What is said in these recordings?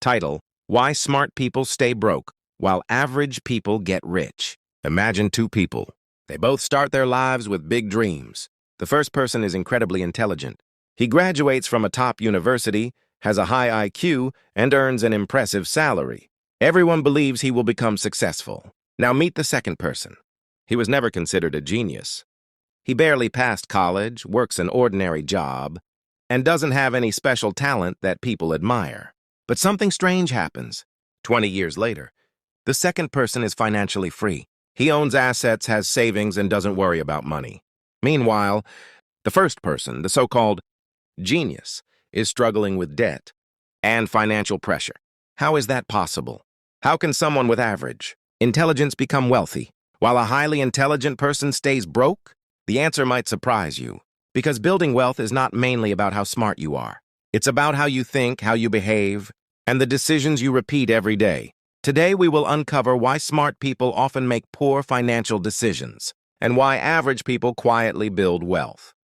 Title: Why Smart People Stay Broke While Average People Get Rich. Imagine two people. They both start their lives with big dreams. The first person is incredibly intelligent. He graduates from a top university, has a high IQ, and earns an impressive salary. Everyone believes he will become successful. Now meet the second person. He was never considered a genius. He barely passed college, works an ordinary job, and doesn't have any special talent that people admire. But something strange happens. 20 years later, the second person is financially free. He owns assets, has savings, and doesn't worry about money. Meanwhile, the first person, the so-called genius, is struggling with debt and financial pressure. How is that possible? How can someone with average intelligence become wealthy, while a highly intelligent person stays broke? The answer might surprise you, because building wealth is not mainly about how smart you are. It's about how you think, how you behave, and the decisions you repeat every day. Today, we will uncover why smart people often make poor financial decisions, and why average people quietly build wealth.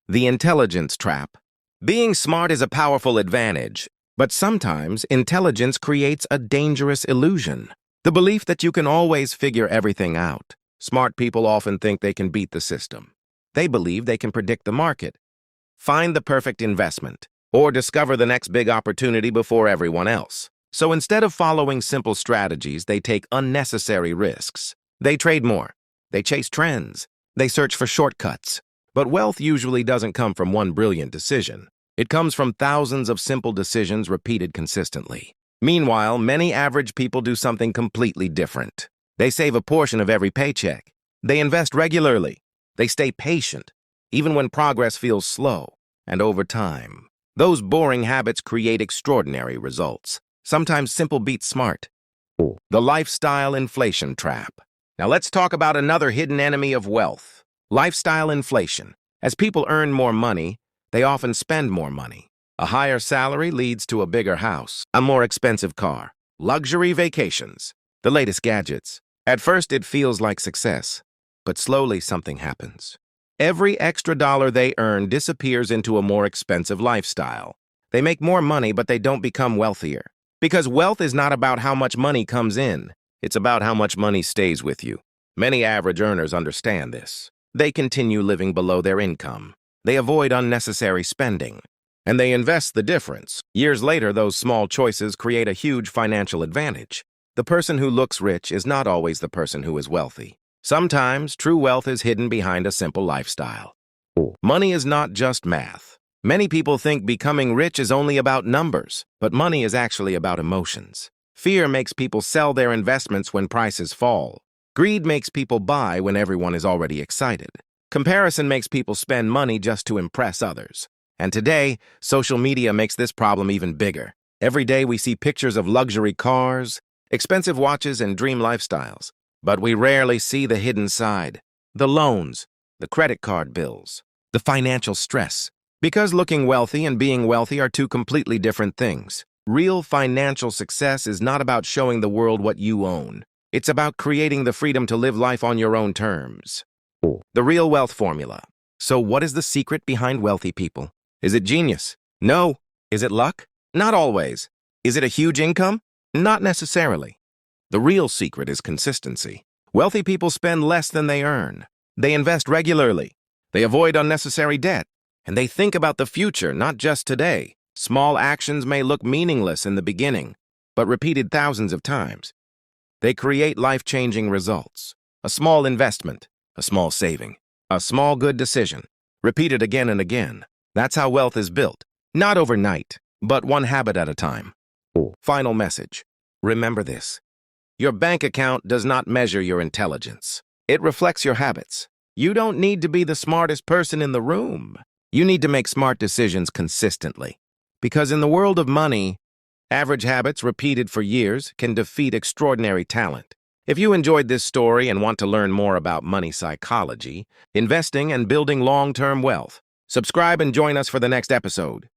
The intelligence trap. Being smart is a powerful advantage, but sometimes intelligence creates a dangerous illusion. The belief that you can always figure everything out. Smart people often think they can beat the system. They believe they can predict the market, find the perfect investment, or discover the next big opportunity before everyone else. So instead of following simple strategies, they take unnecessary risks. They trade more. They chase trends. They search for shortcuts. But wealth usually doesn't come from one brilliant decision. It comes from thousands of simple decisions repeated consistently. Meanwhile, many average people do something completely different. They save a portion of every paycheck. They invest regularly. They stay patient, even when progress feels slow. And over time, those boring habits create extraordinary results. Sometimes simple beats smart. The lifestyle inflation trap. Now let's talk about another hidden enemy of wealth. Lifestyle inflation. As people earn more money, they often spend more money. A higher salary leads to a bigger house, a more expensive car, luxury vacations, the latest gadgets. At first, it feels like success, but slowly something happens. Every extra dollar they earn disappears into a more expensive lifestyle. They make more money, but they don't become wealthier. Because wealth is not about how much money comes in. It's about how much money stays with you. Many average earners understand this. They continue living below their income. They avoid unnecessary spending. And they invest the difference. Years later, those small choices create a huge financial advantage. The person who looks rich is not always the person who is wealthy. Sometimes, true wealth is hidden behind a simple lifestyle. Money is not just math. Many people think becoming rich is only about numbers, but money is actually about emotions. Fear makes people sell their investments when prices fall. Greed makes people buy when everyone is already excited. Comparison makes people spend money just to impress others. And today, social media makes this problem even bigger. Every day we see pictures of luxury cars, expensive watches, and dream lifestyles. But we rarely see the hidden side. The loans, the credit card bills, the financial stress. Because looking wealthy and being wealthy are two completely different things. Real financial success is not about showing the world what you own. It's about creating the freedom to live life on your own terms. The real wealth formula. So what is the secret behind wealthy people? Is it genius? No. Is it luck? Not always. Is it a huge income? Not necessarily. The real secret is consistency. Wealthy people spend less than they earn. They invest regularly. They avoid unnecessary debt. And they think about the future, not just today. Small actions may look meaningless in the beginning, but repeated thousands of times, they create life-changing results. A small investment, a small saving, a small good decision, repeated again and again. That's how wealth is built. Not overnight, but one habit at a time. Final message. Remember this. Your bank account does not measure your intelligence. It reflects your habits. You don't need to be the smartest person in the room. You need to make smart decisions consistently. Because in the world of money, average habits repeated for years can defeat extraordinary talent. If you enjoyed this story and want to learn more about money psychology, investing, and building long-term wealth, subscribe and join us for the next episode.